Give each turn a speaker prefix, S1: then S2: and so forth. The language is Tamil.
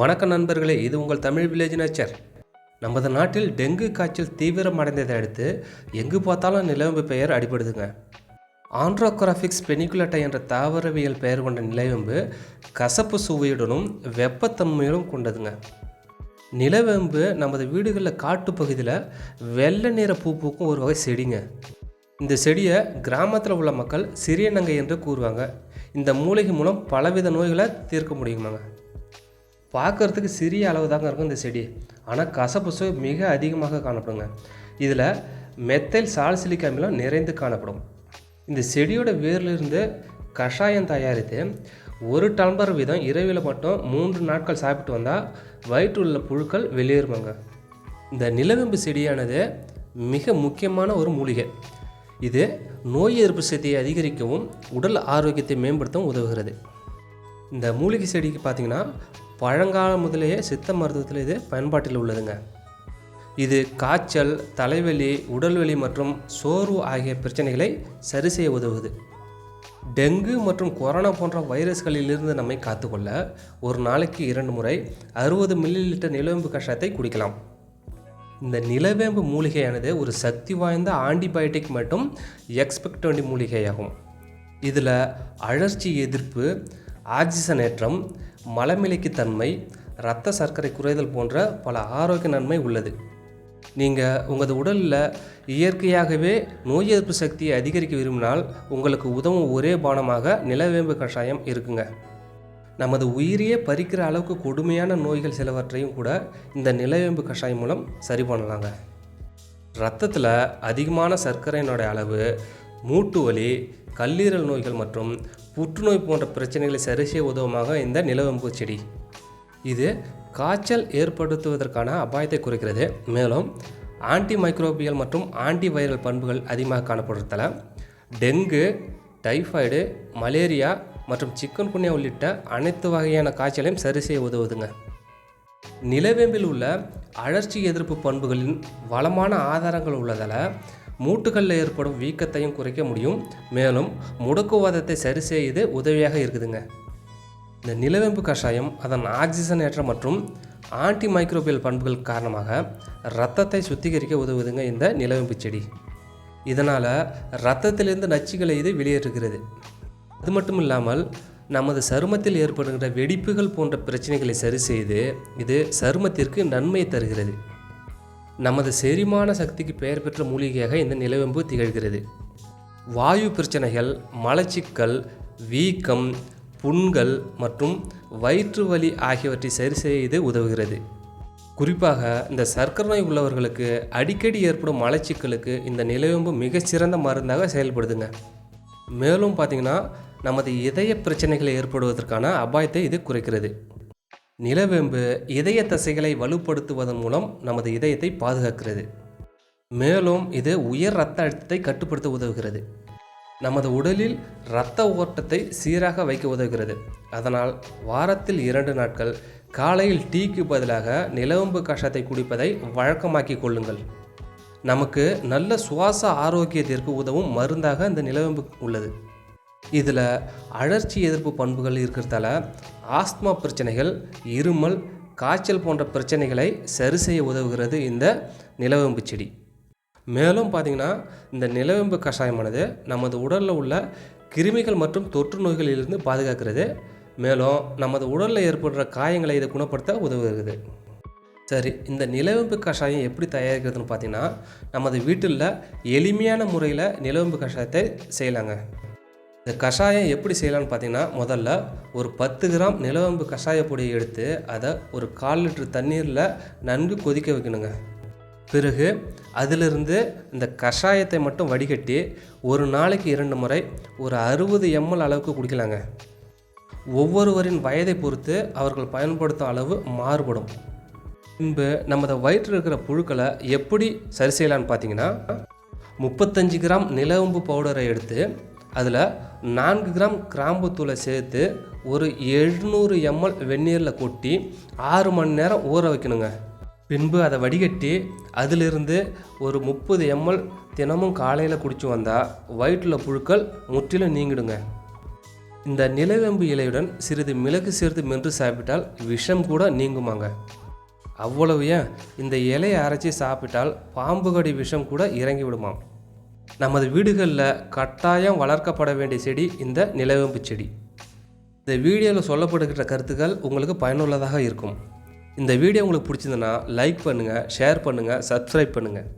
S1: வணக்க நண்பர்களே, இது உங்கள் தமிழ் வில்லேஜ் நேச்சர். நமது நாட்டில் டெங்கு காய்ச்சல் தீவிரமடைந்ததை அடுத்து எங்கு பார்த்தாலும் நிலவேம்பு பெயர் அடிபடுதுங்க. ஆண்ட்ரோகிராஃபிக்ஸ் பெனிகுலேட்டா என்ற தாவரவியல் பெயர் கொண்ட நிலவேம்பு கசப்பு சுவையுடனும் வெப்பத்தன்மையுடன் கொண்டதுங்க. நிலவேம்பு நமது வீடுகளில் காட்டு பகுதியில் வெள்ளை நிற பூ பூக்கும் ஒரு வகை செடிங்க. இந்த செடியை கிராமத்தில் உள்ள மக்கள் சிறிய நங்கை என்று கூறுவாங்க. இந்த மூலிகை மூலம் பலவித நோய்களை தீர்க்க முடியுமாங்க. பார்க்குறதுக்கு சிறிய அளவு தாங்க இருக்கும் இந்த செடி, ஆனால் கசப்பு சுவை மிக அதிகமாக காணப்படுங்க. இதில் மெத்தைல் சால்சிலிக் அமிலம் நிறைந்து காணப்படும். இந்த செடியோட வேர்லிருந்து கஷாயம் தயாரித்து 1 டம்ளர் வீதம் இரவில் மட்டும் 3 நாட்கள் சாப்பிட்டு வந்தால் வயிற்றில் உள்ள புழுக்கள் வெளியேறுமாங்க. இந்த நிலவேம்பு செடியானது மிக முக்கியமான ஒரு மூலிகை. இது நோய் எதிர்ப்பு சக்தியை அதிகரிக்கவும் உடல் ஆரோக்கியத்தை மேம்படுத்தவும் உதவுகிறது. இந்த மூலிகை செடிக்கு பார்த்திங்கன்னா பழங்காலம் முதலேயே சித்த மருத்துவத்தில் இது பயன்பாட்டில் உள்ளதுங்க. இது காய்ச்சல், தலைவலி, உடல்வலி மற்றும் சோர்வு ஆகிய பிரச்சனைகளை சரி செய்ய உதவுது. டெங்கு மற்றும் கொரோனா போன்ற வைரஸ்களிலிருந்து நம்மை காத்துக்கொள்ள ஒரு நாளைக்கு 2 முறை 60 மில்லிலிட்டர் நிலவேம்பு கஷாயத்தை குடிக்கலாம். இந்த நிலவேம்பு மூலிகையானது ஒரு சக்தி வாய்ந்த ஆன்டிபயோட்டிக் மற்றும் எக்ஸ்பெக்டன்ட் மூலிகையாகும். இதில் அழற்சி எதிர்ப்பு, ஆக்சிஜனேற்றம், மலமிளக்கி தன்மை, இரத்த சர்க்கரை குறைதல் போன்ற பல ஆரோக்கிய நன்மை உள்ளது. நீங்கள் உங்களது உடலில் இயற்கையாகவே நோய் எதிர்ப்பு சக்தியை அதிகரிக்க விரும்பினால் உங்களுக்கு உதவும் ஒரே பானமாக நிலவேம்பு கஷாயம் இருக்குங்க. நமது உயிரையே பறிக்கிற அளவுக்கு கொடுமையான நோய்கள் சிலவற்றையும் கூட இந்த நிலவேம்பு கஷாயம் மூலம் சரி பண்ணலாங்க. இரத்தத்தில் அதிகமான சர்க்கரையினுடைய அளவு, மூட்டு வலி, கல்லீரல் நோய்கள் மற்றும் புற்றுநோய் போன்ற பிரச்சனைகளை சரி செய்ய உதவுமாக இந்த நிலவேம்பு செடி. இது காய்ச்சல் ஏற்படுத்துவதற்கான அபாயத்தை குறைக்கிறது. மேலும் ஆன்டி மைக்ரோபியல் மற்றும் ஆன்டி வைரல் பண்புகள் அதிகமாக காணப்படுறதால டெங்கு, டைஃபாய்டு, மலேரியா மற்றும் சிக்கன்குன்யா உள்ளிட்ட அனைத்து வகையான காய்ச்சலையும் சரி செய்ய உதவுதுங்க. நிலவேம்பில் உள்ள அழற்சி எதிர்ப்பு பண்புகளின் வளமான ஆதாரங்கள் உள்ளதால் மூட்டுகளில் ஏற்படும் வீக்கத்தையும் குறைக்க முடியும். மேலும் முடக்குவாதத்தை சரி செய்து உதவியாக இருக்குதுங்க. இந்த நிலவேம்பு கஷாயம் அதன் ஆக்சிஜனேற்ற மற்றும் ஆன்டி மைக்ரோபியல் பண்புகள் காரணமாக இரத்தத்தை சுத்திகரிக்க உதவுதுங்க இந்த நிலவேம்பு செடி. இதனால் இரத்தத்திலிருந்து நச்சுகளை இது வெளியேற்றுகிறது. அது மட்டும் இல்லாமல் நமது சருமத்தில் ஏற்படுகின்ற வெடிப்புகள் போன்ற பிரச்சனைகளை சரி செய்து இது சருமத்திற்கு நன்மை தருகிறது. நமது செரிமான சக்திக்கு பெயர் பெற்ற மூலிகையாக இந்த நிலவேம்பு திகழ்கிறது. வாயு பிரச்சனைகள், மலச்சிக்கல், வீக்கம், புண்கள் மற்றும் வயிற்று வலி ஆகியவற்றை சரி செய்து உதவுகிறது. குறிப்பாக இந்த சர்க்கரை நோய் உள்ளவர்களுக்கு அடிக்கடி ஏற்படும் மலச்சிக்கலுக்கு இந்த நிலவேம்பு மிகச்சிறந்த மருந்தாக செயல்படுதுங்க. மேலும் பார்த்திங்கன்னா நமது இதய பிரச்சனைகள் ஏற்படுவதற்கான அபாயத்தை இது குறைக்கிறது. நிலவேம்பு இதய தசைகளை வலுப்படுத்துவதன் மூலம் நமது இதயத்தை பாதுகாக்கிறது. மேலும் இது உயர் இரத்த அழுத்தத்தை கட்டுப்படுத்த உதவுகிறது. நமது உடலில் இரத்த ஓட்டத்தை சீராக வைக்க உதவுகிறது. அதனால் வாரத்தில் 2 நாட்கள் காலையில் டீக்கு பதிலாக நிலவேம்பு கஷாயத்தை குடிப்பதை வழக்கமாக்கி கொள்ளுங்கள். நமக்கு நல்ல சுவாச ஆரோக்கியத்திற்கு உதவும் மருந்தாக இந்த நிலவேம்பு உள்ளது. இதில் அழற்சி எதிர்ப்பு பண்புகள் இருக்கிறதால ஆஸ்துமா பிரச்சனைகள், இருமல், காய்ச்சல் போன்ற பிரச்சனைகளை சரி செய்ய உதவுகிறது இந்த நிலவேம்பு செடி. மேலும் பார்த்திங்கன்னா இந்த நிலவேம்பு கஷாயமானது நமது உடலில் உள்ள கிருமிகள் மற்றும் தொற்று நோய்களிலிருந்து பாதுகாக்கிறது. மேலும் நமது உடலில் ஏற்படுற காயங்களை இதை குணப்படுத்த உதவுகிறது. சரி, இந்த நிலவேம்பு கஷாயம் எப்படி தயாரிக்கிறதுன்னு பார்த்திங்கன்னா நமது வீட்டில் எளிமையான முறையில் நிலவேம்பு கஷாயத்தை செய்யலாங்க. இந்த கஷாயம் எப்படி செய்யலான்னு பார்த்தீங்கன்னா முதல்ல ஒரு 10 கிராம் நிலவேம்பு கஷாய பொடியை எடுத்து அதை ஒரு 1/4 லிட்டர் தண்ணீரில் நன்கு கொதிக்க வைக்கணுங்க. பிறகு அதிலிருந்து இந்த கஷாயத்தை மட்டும் வடிகட்டி ஒரு நாளைக்கு 2 முறை ஒரு 60 ml அளவுக்கு குடிக்கலாங்க. ஒவ்வொருவரின் வயதை பொறுத்து அவர்கள் பயன்படுத்தும் அளவு மாறுபடும். பின்பு நமது வயிற்றில் இருக்கிற புழுக்களை எப்படி சரி செய்யலான்னு பார்த்தீங்கன்னா 35 கிராம் நிலவேம்பு பவுடரை எடுத்து அதில் 4 கிராம் கிராம்பு தூளை சேர்த்து ஒரு 700 ml வெந்நீரில் கொட்டி 6 மணி நேரம் ஊற வைக்கணுங்க. பின்பு அதை வடிகட்டி அதிலிருந்து ஒரு 30 ml தினமும் காலையில் குடித்து வந்தால் வயிற்றில் புழுக்கள் முற்றிலும் நீங்கிடுங்க. இந்த நிலவேம்பு இலையுடன் சிறிது மிளகு சேர்த்து மென்று சாப்பிட்டால் விஷம் கூட நீங்குமாங்க. அவ்வளவு ஏன், இந்த இலையை அரைச்சி சாப்பிட்டால் பாம்பு கடி விஷம் கூட இறங்கி விடுமாம். நமது வீடுகளில் கட்டாயம் வளர்க்கப்பட வேண்டிய செடி இந்த நிலவேம்பு செடி. இந்த வீடியோவில் சொல்லப்படுகிற கருத்துக்கள் உங்களுக்கு பயனுள்ளதாக இருக்கும். இந்த வீடியோ உங்களுக்கு பிடிச்சிருந்ததுன்னா லைக் பண்ணுங்கள், ஷேர் பண்ணுங்கள், சப்ஸ்கிரைப் பண்ணுங்கள்.